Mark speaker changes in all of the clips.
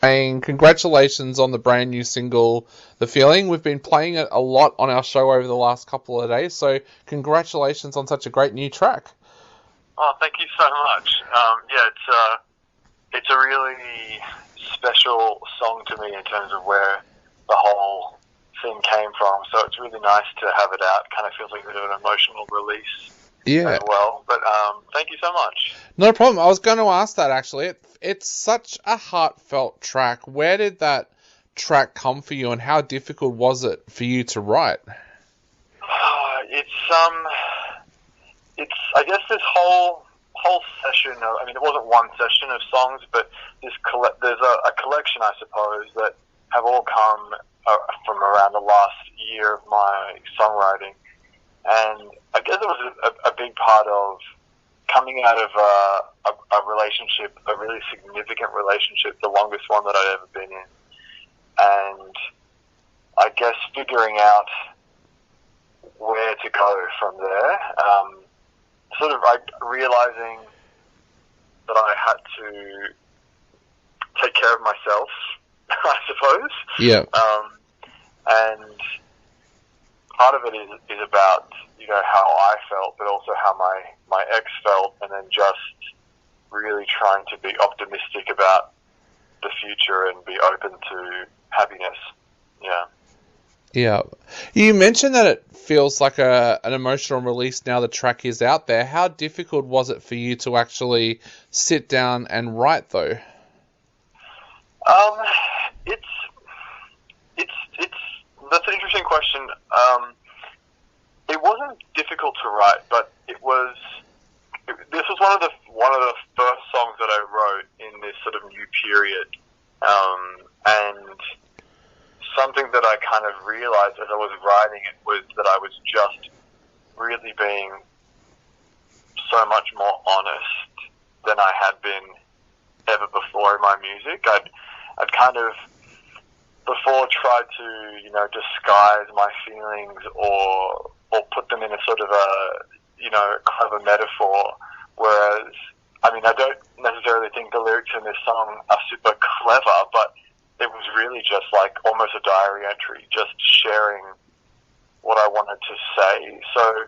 Speaker 1: saying congratulations on the brand new single, The Feeling. We've been playing it a lot on our show over the last couple of days, so congratulations on such a great new track.
Speaker 2: Oh, thank you so much. It's a really special song to me in terms of where the whole thing came from. So it's really nice to have it out. Kind of feels like a bit of an emotional release as well. But thank you so much.
Speaker 1: No problem. I was going to ask that actually. It's such a heartfelt track. Where did that track come for you, and how difficult was it for you to write?
Speaker 2: It's I guess this whole session of, I mean, it wasn't one session of songs, but there's a collection, I suppose, that have all come from around the last year of my songwriting. And I guess it was a big part of coming out of a relationship, a really significant relationship, the longest one that I'd ever been in. And I guess figuring out where to go from there, sort of realizing that I had to take care of myself, I suppose.
Speaker 1: Yeah.
Speaker 2: And part of it is about, how I felt, but also how my ex felt, and then just really trying to be optimistic about the future and be open to happiness. Yeah.
Speaker 1: Yeah. You mentioned that it feels like an emotional release now the track is out there. How difficult was it for you to actually sit down and write, though?
Speaker 2: That's an interesting question. It wasn't difficult to write, but this was one of the first songs that I wrote in this sort of new period, and something that I kind of realized as I was writing it was that I was just really being so much more honest than I had been ever before in my music. I'd kind of before tried to, disguise my feelings or put them in a sort of a clever metaphor. Whereas, I mean, I don't necessarily think the lyrics in this song are super clever, but it was really just like almost a diary entry, just sharing what I wanted to say. So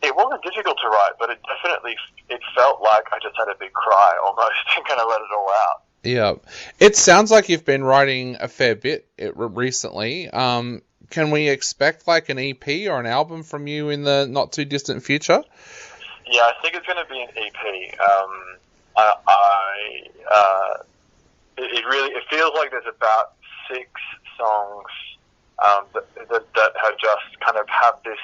Speaker 2: it wasn't difficult to write, but it felt like I just had a big cry almost and kind of let it all out.
Speaker 1: Yeah. It sounds like you've been writing a fair bit recently. Can we expect like an EP or an album from you in the not too distant future?
Speaker 2: Yeah, I think it's going to be an EP. It feels like there's about 6 songs that have just kind of have this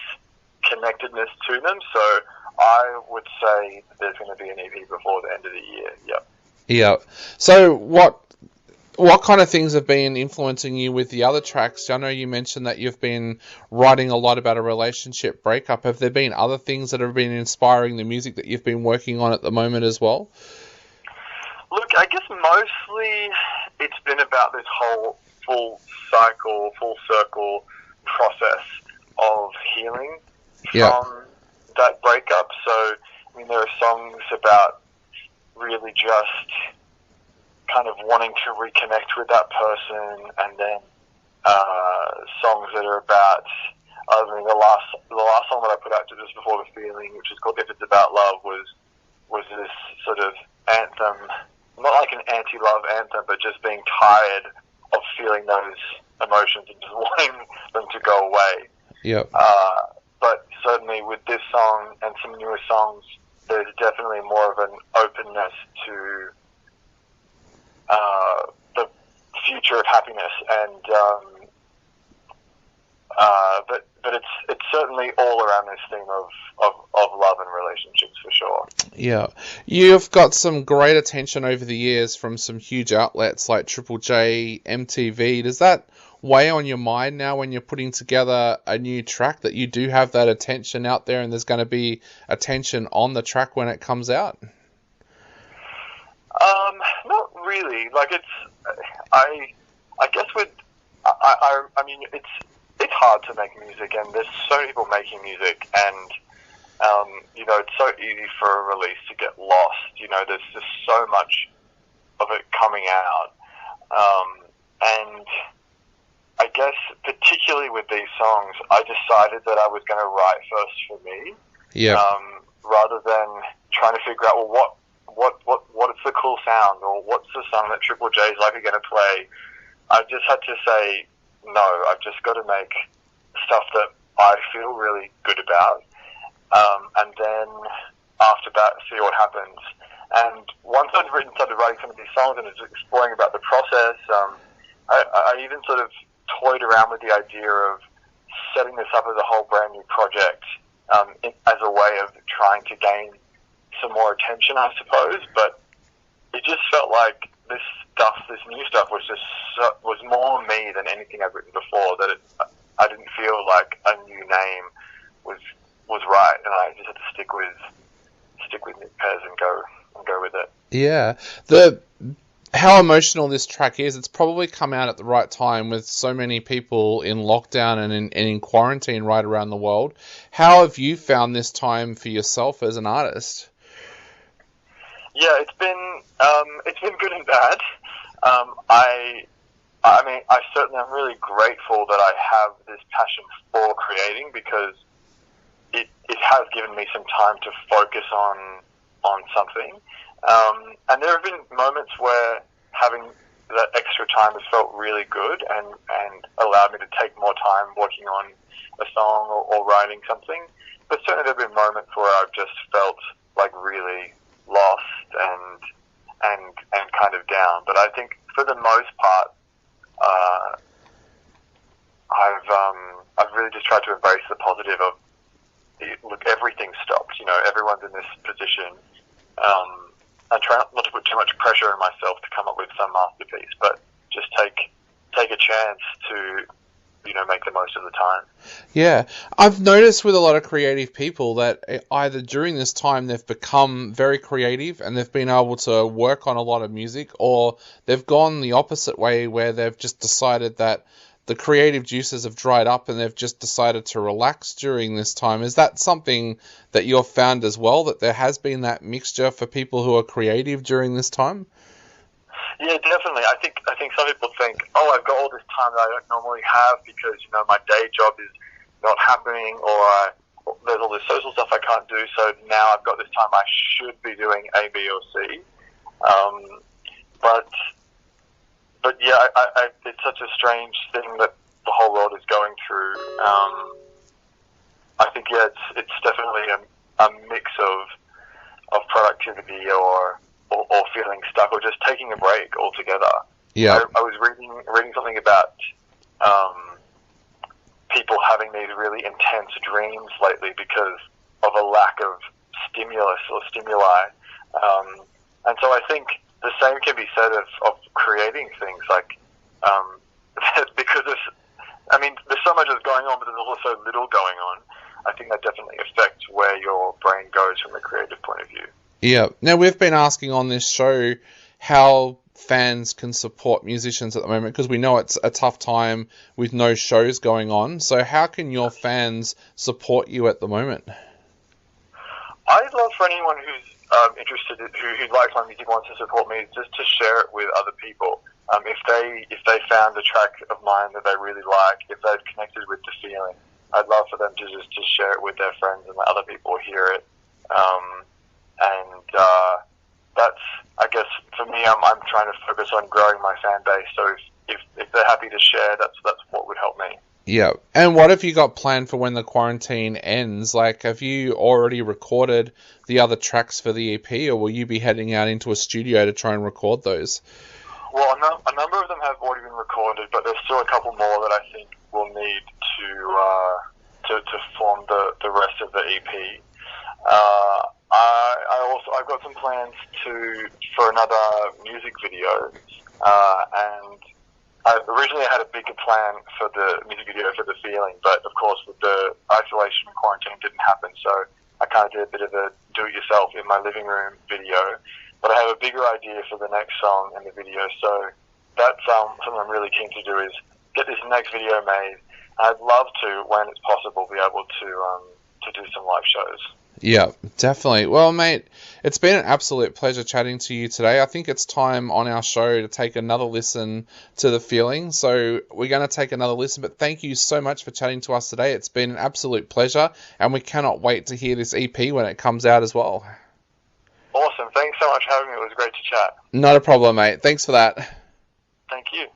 Speaker 2: connectedness to them. So I would say there's going to be an EP before the end of the year. Yep.
Speaker 1: Yeah. So what kind of things have been influencing you with the other tracks? I know you mentioned that you've been writing a lot about a relationship breakup. Have there been other things that have been inspiring the music that you've been working on at the moment as well?
Speaker 2: Look, I guess mostly it's been about this whole full circle process of healing from that breakup. So, I mean, there are songs about really just kind of wanting to reconnect with that person, and then songs that are about, I mean, the last song that I put out just before The Feeling, which is called If It's About Love, was this sort of anthem, not like an anti-love anthem, but just being tired of feeling those emotions and just wanting them to go away.
Speaker 1: Yep.
Speaker 2: But certainly with this song and some newer songs, there's definitely more of an openness to the future of happiness, and but it's certainly all around this theme of love and relationships for sure.
Speaker 1: Yeah, you've got some great attention over the years from some huge outlets like Triple J, MTV. Does that weigh on your mind now when you're putting together a new track, that you do have that attention out there and there's going to be attention on the track when it comes out?
Speaker 2: Not really. Like I guess I mean, it's hard to make music, and there's so many people making music, and it's so easy for a release to get lost. There's just so much of it coming out. songs, I decided that I was going to write first for me, rather than trying to figure out, well, what's the cool sound, or what's the song that Triple J's likely going to play. I just had to say, no, I've just got to make stuff that I feel really good about, and then after that, see what happens. And once I'd started writing some of these songs and was exploring about the process, I even sort of toyed around with the idea of setting this up as a whole brand new project, as a way of trying to gain some more attention, I suppose. But it just felt like this new stuff was more me than anything I've written before. That I didn't feel like a new name was right, and I just had to stick with Nick Pes and go with it.
Speaker 1: Yeah, how emotional this track is. It's probably come out at the right time with so many people in lockdown and in quarantine right around the world. How have you found this time for yourself as an artist?
Speaker 2: Yeah, it's been good and bad. I mean, I certainly am really grateful that I have this passion for creating, because it has given me some time to focus on something. And there have been moments where having that extra time has felt really good and allowed me to take more time working on a song or writing something. But certainly there have been moments where I've just felt like really lost and kind of down. But I think for the most part, I've really just tried to embrace the positive of, look, everything stopped. You know, everyone's in this position. I try not to put too much pressure on myself to come up with some masterpiece, but just take a chance to, make the most of the time.
Speaker 1: Yeah, I've noticed with a lot of creative people that either during this time they've become very creative and they've been able to work on a lot of music, or they've gone the opposite way where they've just decided that the creative juices have dried up and they've just decided to relax during this time. Is that something that you've found as well, that there has been that mixture for people who are creative during this time?
Speaker 2: Yeah, definitely. I think some people think, oh, I've got all this time that I don't normally have because, my day job is not happening, or there's all this social stuff I can't do, so now I've got this time I should be doing A, B, or C. But yeah, it's such a strange thing that the whole world is going through. I think, yeah, it's definitely a mix of productivity or feeling stuck or just taking a break altogether.
Speaker 1: Yeah.
Speaker 2: I was reading something about people having these really intense dreams lately because of a lack of stimulus or stimuli. And so I think the same can be said of creating things, like, because there's so much that's going on, but there's also little going on. I think that definitely affects where your brain goes from a creative point of view.
Speaker 1: Yeah. Now, we've been asking on this show how fans can support musicians at the moment, because we know it's a tough time with no shows going on. So how can your fans support you at the moment?
Speaker 2: I'd love for anyone who's interested, who likes my music, wants to support me, just to share it with other people. If they found a track of mine that they really like, if they've connected with the feeling, I'd love for them to just share it with their friends and let other people hear it. That's, I guess, for me, I'm trying to focus on growing my fan base. So if they're happy to share, that's what would help me.
Speaker 1: Yeah. And what have you got planned for when the quarantine ends? Like, have you already recorded the other tracks for the EP, or will you be heading out into a studio to try and record those?
Speaker 2: Well, a number of them have already been recorded, but there's still a couple more that I think will need to form the rest of the EP. I've got some plans for another music video, and originally I had a bigger plan for the music video for The Feeling, but of course with the isolation and quarantine didn't happen, so I kind of did a bit of a do-it-yourself in my living room video. But I have a bigger idea for the next song and the video, so that's something I'm really keen to do, is get this next video made. I'd love to, when it's possible, be able to do some live shows.
Speaker 1: Yeah, definitely. Well, mate, it's been an absolute pleasure chatting to you today. I think it's time on our show to take another listen to The Feeling. So we're going to take another listen, but thank you so much for chatting to us today. It's been an absolute pleasure, and we cannot wait to hear this EP when it comes out as well.
Speaker 2: Awesome. Thanks so much for having me. It was great to chat.
Speaker 1: Not a problem, mate. Thanks for that.
Speaker 2: Thank you.